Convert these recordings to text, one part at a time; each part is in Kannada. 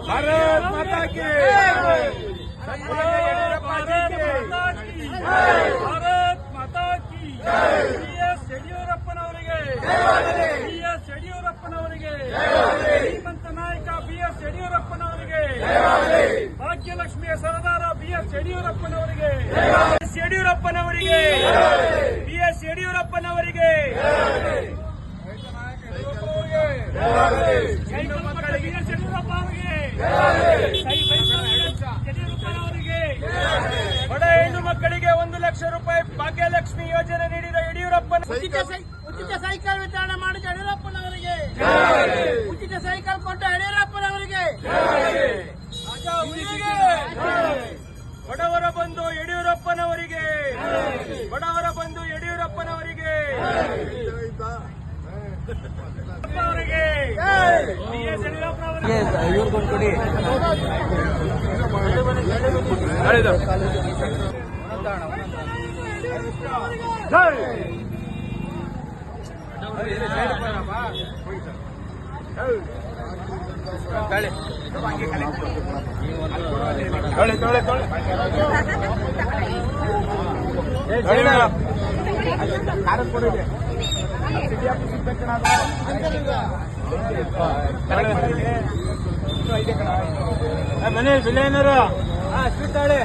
भारत माता की भारत माता की BS ಯಡಿಯೂರಪ್ಪನವರಿಗೆ BS ಯಡಿಯೂರಪ್ಪನವರಿಗೆ ಶ್ರೀಮಂತ ನಾಯಕ BS ಯಡಿಯೂರಪ್ಪನವರಿಗೆ ಭಾಗ್ಯಲಕ್ಷ್ಮಿಯ ಸರದಾರ BS ಯಡಿಯೂರಪ್ಪನವರಿಗೆ ಯಡಿಯೂರಪ್ಪನವರಿಗೆ BS ಯಡಿಯೂರಪ್ಪನವರಿಗೆ ಹೆಣ್ಣು ಮಕ್ಕಳಿಗೆ ಯಡಿಯೂರಪ್ಪ ಅವರಿಗೆ ಬಡ ಹೆಣ್ಣು ಮಕ್ಕಳಿಗೆ 1 ಲಕ್ಷ ರೂಪಾಯಿ ಭಾಗ್ಯಲಕ್ಷ್ಮಿ ಯೋಜನೆ ನೀಡಿದ ಯಡಿಯೂರಪ್ಪನ ಉಚಿತ ಸೈಕಲ್ ವಿತರಣೆ ಮಾಡಿದ ಯಡಿಯೂರಪ್ಪನವರಿಗೆ ಉಚಿತ ಸೈಕಲ್ ಕೊಟ್ಟ ಯಡಿಯೂರಪ್ಪನವರಿಗೆ ಬಡವರ ಬಂಧು ಯಡಿಯೂರಪ್ಪನವರಿಗೆ ಬಡವರ ಬಂಧು ಯಡಿಯೂರಪ್ಪನವರಿಗೆ ಮನೆ ಬಿಲೇನರು ಸ್ವೀಟಾಳೆ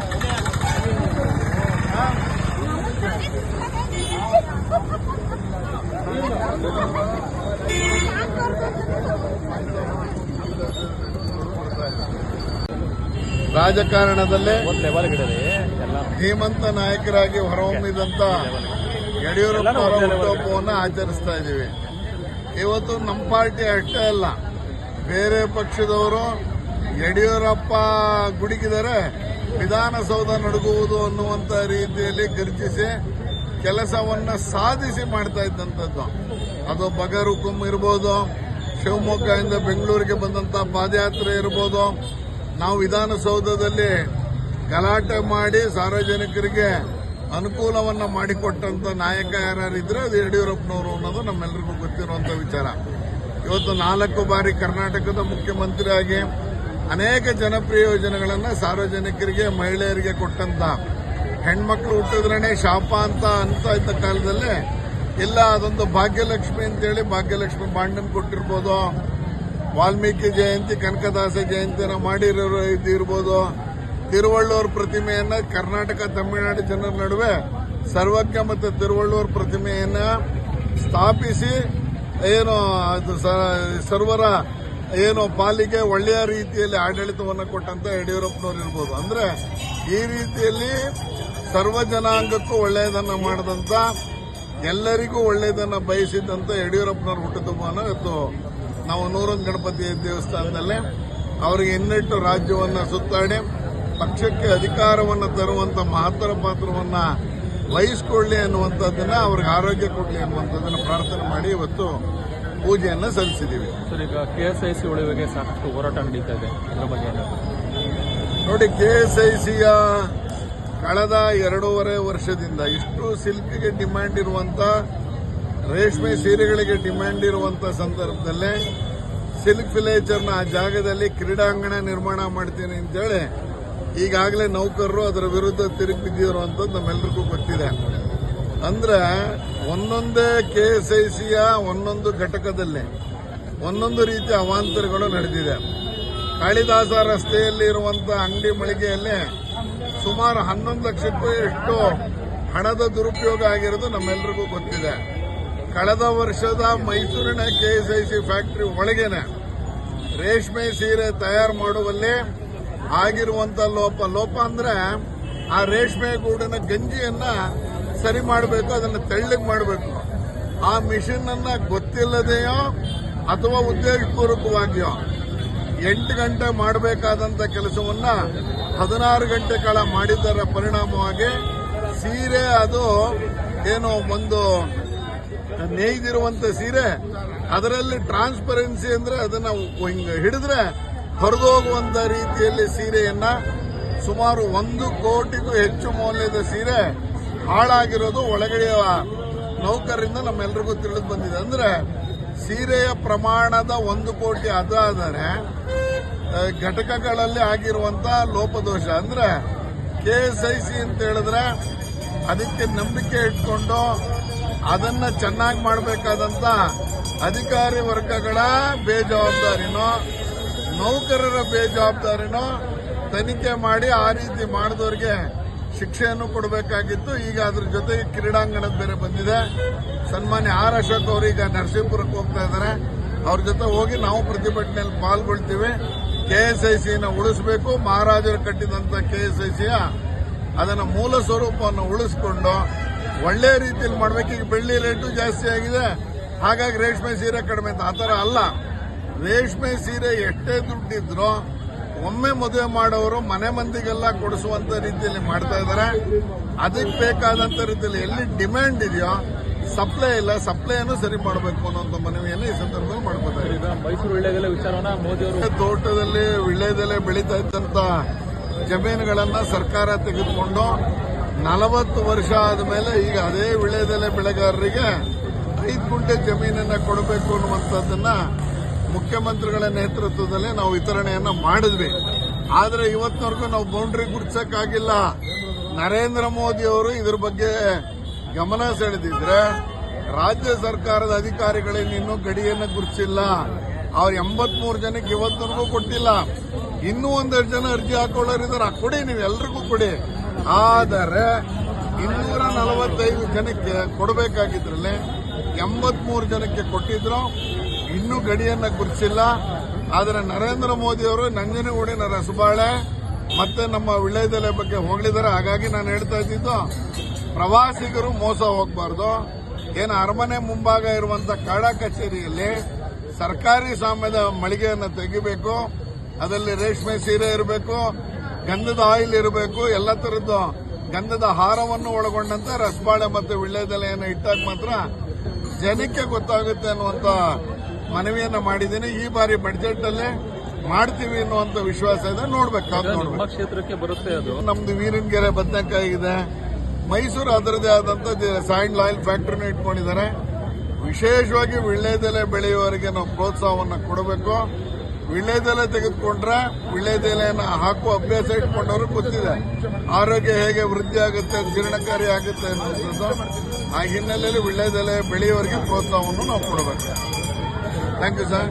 ರಾಜಕಾರಣದಲ್ಲೇ ಧೀಮಂತ ನಾಯಕರಾಗಿ ಹೊರಹೊಮ್ಮಿದಂತ ಯಡಿಯೂರಪ್ಪ ಅವರ ಹುಟ್ಟುಹಬ್ಬವನ್ನು ಆಚರಿಸ್ತಾ ಇದ್ದೀವಿ. ಇವತ್ತು ನಮ್ಮ ಪಾರ್ಟಿ ಅಷ್ಟೇ ಅಲ್ಲ, ಬೇರೆ ಪಕ್ಷದವರು ಯಡಿಯೂರಪ್ಪ ಗುಡುಗಿದರೆ ವಿಧಾನಸೌಧ ನಡುಗುವುದು ಅನ್ನುವಂಥ ರೀತಿಯಲ್ಲಿ ಗರ್ಜಿಸಿ ಕೆಲಸವನ್ನ ಸಾಧಿಸಿ ಮಾಡ್ತಾ ಇದ್ದಂಥದ್ದು. ಅದು ಬಗರುಕುಂ ಇರ್ಬೋದು, ಶಿವಮೊಗ್ಗದಿಂದ ಬೆಂಗಳೂರಿಗೆ ಬಂದಂಥ ಪಾದಯಾತ್ರೆ ಇರ್ಬೋದು. ನಾವು ವಿಧಾನಸೌಧದಲ್ಲಿ ಗಲಾಟೆ ಮಾಡಿ ಸಾರ್ವಜನಿಕರಿಗೆ ಅನುಕೂಲವನ್ನ ಮಾಡಿಕೊಟ್ಟಂತ ನಾಯಕ ಯಾರಿದ್ರೆ ಅದು ಯಡಿಯೂರಪ್ಪನವರು ಅನ್ನೋದು ನಮ್ಮೆಲ್ಲರಿಗೂ ಗೊತ್ತಿರುವಂತ ವಿಚಾರ. ಇವತ್ತು 4 ಬಾರಿ ಕರ್ನಾಟಕದ ಮುಖ್ಯಮಂತ್ರಿಯಾಗಿ ಅನೇಕ ಜನಪ್ರಿಯ ಯೋಜನೆಗಳನ್ನ ಸಾರ್ವಜನಿಕರಿಗೆ ಮಹಿಳೆಯರಿಗೆ ಕೊಟ್ಟಂತ, ಹೆಣ್ಮಕ್ಳು ಹುಟ್ಟಿದ್ರೇನೆ ಶಾಪ ಅಂತ ಇದ್ದ ಕಾಲದಲ್ಲೇ ಇಲ್ಲ ಅದೊಂದು ಭಾಗ್ಯಲಕ್ಷ್ಮಿ ಅಂತೇಳಿ ಭಾಗ್ಯಲಕ್ಷ್ಮಿ ಬಾಂಡನ್ ಕೊಟ್ಟಿರ್ಬೋದು, ವಾಲ್ಮೀಕಿ ಜಯಂತಿ ಕನಕದಾಸ ಜಯಂತಿನ ಮಾಡಿರೋ ಇದಿರ್ಬೋದು, ತಿರುವಳ್ಳೂರ್ ಪ್ರತಿಮೆಯನ್ನ ಕರ್ನಾಟಕ ತಮಿಳುನಾಡು ಜನರ ನಡುವೆ ಸರ್ವಜ್ಞ ಮತ್ತು ತಿರುವಳ್ಳೂರ್ ಪ್ರತಿಮೆಯನ್ನ ಸ್ಥಾಪಿಸಿ ಏನು ಅದು ಸರ್ವರ ಏನು ಪಾಲಿಗೆ ಒಳ್ಳೆಯ ರೀತಿಯಲ್ಲಿ ಆಡಳಿತವನ್ನು ಕೊಟ್ಟಂತ ಯಡಿಯೂರಪ್ಪನವರು ಇರ್ಬೋದು. ಅಂದ್ರೆ ಈ ರೀತಿಯಲ್ಲಿ ಸರ್ವ ಜನಾಂಗಕ್ಕೂ ಒಳ್ಳೆಯದನ್ನ ಮಾಡಿದಂತ, ಎಲ್ಲರಿಗೂ ಒಳ್ಳೆಯದನ್ನ ಬಯಸಿದಂತ ಯಡಿಯೂರಪ್ಪನವ್ರ ಹುಟ್ಟುಹಬ್ಬವನ್ನು ಇವತ್ತು ನಾವು 101 ಗಣಪತಿ ದೇವಸ್ಥಾನದಲ್ಲಿ ಅವರಿಗೆ ಇನ್ನಿಟ್ಟು ರಾಜ್ಯವನ್ನ ಸುತ್ತಾಡಿ ಪಕ್ಷಕ್ಕೆ ಅಧಿಕಾರವನ್ನು ತರುವಂತ ಮಹತ್ತರ ಪಾತ್ರವನ್ನ ವಹಿಸಿಕೊಳ್ಳಿ ಅನ್ನುವಂಥದ್ದನ್ನ ಅವ್ರಿಗೆ ಆರೋಗ್ಯ ಕೊಡಲಿ ಅನ್ನುವಂಥದ್ದನ್ನ ಪ್ರಾರ್ಥನೆ ಮಾಡಿ ಇವತ್ತು ಪೂಜೆಯನ್ನ ಸಲ್ಲಿಸಿದ್ದೀವಿ. ಸರ್, ಈಗ KSIC ಉಳಿವಿಗೆ ಸಾಕಷ್ಟು ಹೋರಾಟ ನಡೀತಾ ಇದೆ, ಅದರ ಬಗ್ಗೆ ನೋಡಿ, KSICಯ ಕಳೆದ 2.5 ವರ್ಷದಿಂದ ಇಷ್ಟು ಸಿಲ್ಕ್ಗೆ ಡಿಮ್ಯಾಂಡ್ ಇರುವಂತ, ರೇಷ್ಮೆ ಸೀರೆಗಳಿಗೆ ಡಿಮ್ಯಾಂಡ್ ಇರುವಂತ ಸಂದರ್ಭದಲ್ಲೇ ಸಿಲ್ಕ್ ವಿಲೇಜರ್ನ ಆ ಜಾಗದಲ್ಲಿ ಕ್ರೀಡಾಂಗಣ ನಿರ್ಮಾಣ ಮಾಡ್ತೀನಿ ಅಂತೇಳಿ ಈಗಾಗಲೇ ನೌಕರರು ಅದರ ವಿರುದ್ಧ ತಿರುಗಿ ಬಿದ್ದಿರುವಂಥದ್ದು ನಮ್ಮೆಲ್ಲರಿಗೂ ಗೊತ್ತಿದೆ. ಅಂದ್ರೆ ಒಂದೊಂದೇ KSICಯ ಒಂದೊಂದು ಘಟಕದಲ್ಲಿ ಒಂದೊಂದು ರೀತಿಯ ಅವಾಂತರಗಳು ನಡೆದಿದೆ. ಕಾಳಿದಾಸ ರಸ್ತೆಯಲ್ಲಿ ಇರುವಂತಹ ಅಂಗಡಿ ಮಳಿಗೆಯಲ್ಲಿ ಸುಮಾರು 11 ಲಕ್ಷಕ್ಕೂ ಎಷ್ಟು ಹಣದ ದುರುಪಯೋಗ ಆಗಿರೋದು ನಮ್ಮೆಲ್ಲರಿಗೂ ಗೊತ್ತಿದೆ. ಕಳೆದ ವರ್ಷದ ಮೈಸೂರಿನ KSIC ಫ್ಯಾಕ್ಟರಿ ಒಳಗೇನೆ ರೇಷ್ಮೆ ಸೀರೆ ತಯಾರು ಮಾಡುವಲ್ಲಿ ಆಗಿರುವಂತ ಲೋಪ ಅಂದ್ರೆ ಆ ರೇಷ್ಮೆ ಗೂಡಿನ ಗಂಜಿಯನ್ನ ಸರಿ ಮಾಡಬೇಕು, ಅದನ್ನು ತೆಳ್ಳಗೆ ಮಾಡಬೇಕು. ಆ ಮಿಷನ್ ಅನ್ನ ಗೊತ್ತಿಲ್ಲದೆಯೋ ಅಥವಾ ಉದ್ದೇಶಪೂರ್ವಕವಾಗಿಯೋ 8 ಗಂಟೆ ಮಾಡಬೇಕಾದಂತ ಕೆಲಸವನ್ನ 16 ಗಂಟೆ ಕಾಲ ಮಾಡಿದ್ದರ ಪರಿಣಾಮವಾಗಿ ಸೀರೆ ಅದು ಏನೋ ಒಂದು ನೇಯ್ದಿರುವಂತ ಸೀರೆ, ಅದರಲ್ಲಿ ಟ್ರಾನ್ಸ್ಪರೆನ್ಸಿ ಅಂದ್ರೆ ಅದನ್ನ ಹಿಂಗ ಹಿಡಿದ್ರೆ ಹೊರದೋಗುವಂತ ರೀತಿಯಲ್ಲಿ ಸೀರೆಯನ್ನ ಸುಮಾರು 1 ಕೋಟಿಗೂ ಹೆಚ್ಚು ಮೌಲ್ಯದ ಸೀರೆ ಹಾಳಾಗಿರೋದು ಒಳಗಡೆಯ ನೌಕರರಿಂದ ನಮ್ಮೆಲ್ಲರಿಗೂ ತಿಳಿದು ಬಂದಿದೆ. ಅಂದ್ರೆ ಸೀರೆಯ ಪ್ರಮಾಣದ 1 ಕೋಟಿ ಅದಾದರೆ ಘಟಕಗಳಲ್ಲಿ ಆಗಿರುವಂತ ಲೋಪದೋಷ. ಅಂದ್ರೆ KSIC ಅಂತ ಹೇಳಿದ್ರೆ ಅದಕ್ಕೆ ನಂಬಿಕೆ ಇಟ್ಕೊಂಡು ಅದನ್ನ ಚೆನ್ನಾಗಿ ಮಾಡಬೇಕಾದಂತ ಅಧಿಕಾರಿ ವರ್ಗಗಳ ಬೇಜವಾಬ್ದಾರಿನೋ ನೌಕರರ ಬೇಜವಾಬ್ದಾರಿನೋ ತನಿಖೆ ಮಾಡಿ ಆ ರೀತಿ ಮಾಡಿದವರಿಗೆ ಶಿಕ್ಷೆಯನ್ನು ಕೊಡಬೇಕಾಗಿತ್ತು. ಈಗ ಅದ್ರ ಜೊತೆಗೆ ಕ್ರೀಡಾಂಗಣದ ಬೇರೆ ಬಂದಿದೆ. ಸನ್ಮಾನ್ಯ ಆರ್ ಅಶೋಕ್ ಅವರು ಈಗ ನರಸೀಪುರಕ್ಕೆ ಹೋಗ್ತಾ ಇದ್ದಾರೆ. ಅವ್ರ ಜೊತೆ ಹೋಗಿ ನಾವು ಪ್ರತಿಭಟನೆಯಲ್ಲಿ ಪಾಲ್ಗೊಳ್ತೀವಿ. KSICನ ಉಳಿಸಬೇಕು. ಮಹಾರಾಜರು ಕಟ್ಟಿದಂತ KSICಯ ಅದನ್ನ ಮೂಲ ಸ್ವರೂಪವನ್ನು ಉಳಿಸಿಕೊಂಡು ಒಳ್ಳೆ ರೀತಿಯಲ್ಲಿ ಮಾಡಬೇಕು. ಈಗ ಬೆಳ್ಳಿ ರೇಟು ಜಾಸ್ತಿ ಆಗಿದೆ, ಹಾಗಾಗಿ ರೇಷ್ಮೆ ಸೀರೆ ಕಡಿಮೆ ಅಂತ ಆ ಥರ ಅಲ್ಲ. ರೇಷ್ಮೆ ಸೀರೆ ಎಷ್ಟೇ ದುಡ್ಡಿದ್ರು ಒಮ್ಮೆ ಮದುವೆ ಮಾಡೋರು ಮನೆ ಮಂದಿಗೆಲ್ಲ ಕೊಡಿಸುವಂತ ರೀತಿಯಲ್ಲಿ ಮಾಡ್ತಾ ಇದ್ದಾರೆ. ಅದಕ್ಕೆ ಬೇಕಾದಂತ ರೀತಿಯಲ್ಲಿ ಎಲ್ಲಿ ಡಿಮ್ಯಾಂಡ್ ಇದೆಯೋ ಸಪ್ಲೈ ಇಲ್ಲ, ಸಪ್ಲೈಯನ್ನು ಸರಿ ಮಾಡಬೇಕು ಅನ್ನೋ ಮನವಿಯನ್ನು ಈ ಸಂದರ್ಭದಲ್ಲಿ ಮಾಡ್ಕೊತಾ ಇದ್ದಾರೆ. ಮೈಸೂರು ವಿಳ್ಯದೆಲೆ ವಿಚಾರವನ್ನ ಮೋದಿ ಅವರು ತೋಟದಲ್ಲಿ ವಿಳ್ಯದೆಲೆ ಬೆಳೀತಾ ಇದ್ದಂತ ಜಮೀನುಗಳನ್ನ ಸರ್ಕಾರ ತೆಗೆದುಕೊಂಡು 40 ವರ್ಷ ಆದಮೇಲೆ ಈಗ ಅದೇ ವಿಳ್ಯದೆಲೆ ಬೆಳೆಗಾರರಿಗೆ 5 ಗುಂಟೆ ಜಮೀನನ್ನ ಕೊಡಬೇಕು ಅನ್ನುವಂಥದ್ದನ್ನ ಮುಖ್ಯಮಂತ್ರಿಗಳ ನೇತೃತ್ವದಲ್ಲಿ ನಾವು ವಿತರಣೆಯನ್ನ ಮಾಡಿದ್ವಿ. ಆದ್ರೆ ಇವತ್ತಿನವರೆಗೂ ನಾವು ಬೌಂಡ್ರಿ ಗುರ್ಸಕ್ಕಾಗಿಲ್ಲ. ನರೇಂದ್ರ ಮೋದಿ ಅವರು ಇದ್ರ ಬಗ್ಗೆ ಗಮನ ಸೆಳೆದಿದ್ರೆ ರಾಜ್ಯ ಸರ್ಕಾರದ ಅಧಿಕಾರಿಗಳೇನು ಇನ್ನೂ ಗಡಿಯನ್ನು ಗುರುತಿಸಿಲ್ಲ. ಅವ್ರು 83 ಜನಕ್ಕೆ ಇವತ್ತಿನವರೆಗೂ ಕೊಟ್ಟಿಲ್ಲ. ಇನ್ನೂ 1 ಜನ ಅರ್ಜಿ ಹಾಕೊಳ್ಳೋರಿದ್ದಾರೆ, ಕೊಡಿ, ನೀವು ಎಲ್ರಿಗೂ ಕೊಡಿ. ಆದರೆ 245 ಜನಕ್ಕೆ ಕೊಡಬೇಕಾಗಿದ್ರಲ್ಲಿ 83 ಜನಕ್ಕೆ ಕೊಟ್ಟಿದ್ರು, ಇನ್ನೂ ಗಡಿಯನ್ನ ಗುರುತಿಸಿಲ್ಲ. ಆದರೆ ನರೇಂದ್ರ ಮೋದಿ ಅವರು ನಂಜನಗೂಡಿನ ರಸಬಾಳೆ ಮತ್ತೆ ನಮ್ಮ ವಿಳ್ಯದೆಲೆ ಬಗ್ಗೆ ಹೊಗಳಿದ್ದಾರೆ. ಹಾಗಾಗಿ ನಾನು ಹೇಳ್ತಾ ಇದ್ದಿದ್ದು, ಪ್ರವಾಸಿಗರು ಮೋಸ ಹೋಗಬಾರ್ದು. ಏನು ಅರಮನೆ ಮುಂಭಾಗ ಇರುವಂತ ಕಾಡಾ ಕಚೇರಿಯಲ್ಲಿ ಸರ್ಕಾರಿ ಸಾಮ್ಯದ ಮಳಿಗೆಯನ್ನು ತೆಗಿಬೇಕು. ಅದರಲ್ಲಿ ರೇಷ್ಮೆ ಸೀರೆ ಇರಬೇಕು, ಗಂಧದ ಆಯಿಲ್ ಇರಬೇಕು, ಎಲ್ಲ ತರದ್ದು ಗಂಧದ ಹಾರವನ್ನು ಒಳಗೊಂಡಂತ ರಸಬಾಳೆ ಮತ್ತು ವಿಳ್ಯದೆಲೆಯನ್ನು ಇಟ್ಟಾಗ ಮಾತ್ರ ಜನಕ್ಕೆ ಗೊತ್ತಾಗುತ್ತೆ ಅನ್ನುವಂತ ಮನವಿಯನ್ನ ಮಾಡಿದ್ದೀನಿ. ಈ ಬಾರಿ ಬಜೆಟ್ ಅಲ್ಲಿ ಮಾಡ್ತೀವಿ ಅನ್ನುವಂತ ವಿಶ್ವಾಸ ಇದೆ. ನೋಡ್ಬೇಕು ಕ್ಷೇತ್ರಕ್ಕೆ ಬರುತ್ತೆ. ಅದು ನಮ್ದು ವೀರನಗೆರೆ ಬದನೆಕಾಯಿ ಇದೆ. ಮೈಸೂರು ಅದರದೇ ಆದಂತ ಸ್ಯಾಂಡ್ ಆಯಿಲ್ ಫ್ಯಾಕ್ಟರಿನ ಇಟ್ಕೊಂಡಿದ್ದಾರೆ. ವಿಶೇಷವಾಗಿ ವಿಳ್ಯದೆಲೆ ಬೆಳೆಯುವವರಿಗೆ ನಾವು ಪ್ರೋತ್ಸಾಹವನ್ನು ಕೊಡಬೇಕು. ವಿಳ್ಯದೆಲೆ ತೆಗೆದುಕೊಂಡ್ರೆ ವಿಳ್ಯದೆಲೆಯನ್ನು ಹಾಕುವ ಅಭ್ಯಾಸ ಇಟ್ಕೊಂಡವರು ಗೊತ್ತಿದೆ ಆರೋಗ್ಯ ಹೇಗೆ ವೃದ್ಧಿ ಆಗುತ್ತೆ, ಜೀರ್ಣಕಾರಿ ಆಗುತ್ತೆ ಅನ್ನೋದು. ಆ ಹಿನ್ನೆಲೆಯಲ್ಲಿ ವಿಳ್ಯದೆಲೆ ಬೆಳೆಯುವವರಿಗೆ ಪ್ರೋತ್ಸಾಹವನ್ನು ನಾವು ಕೊಡಬೇಕು. Thank you sir.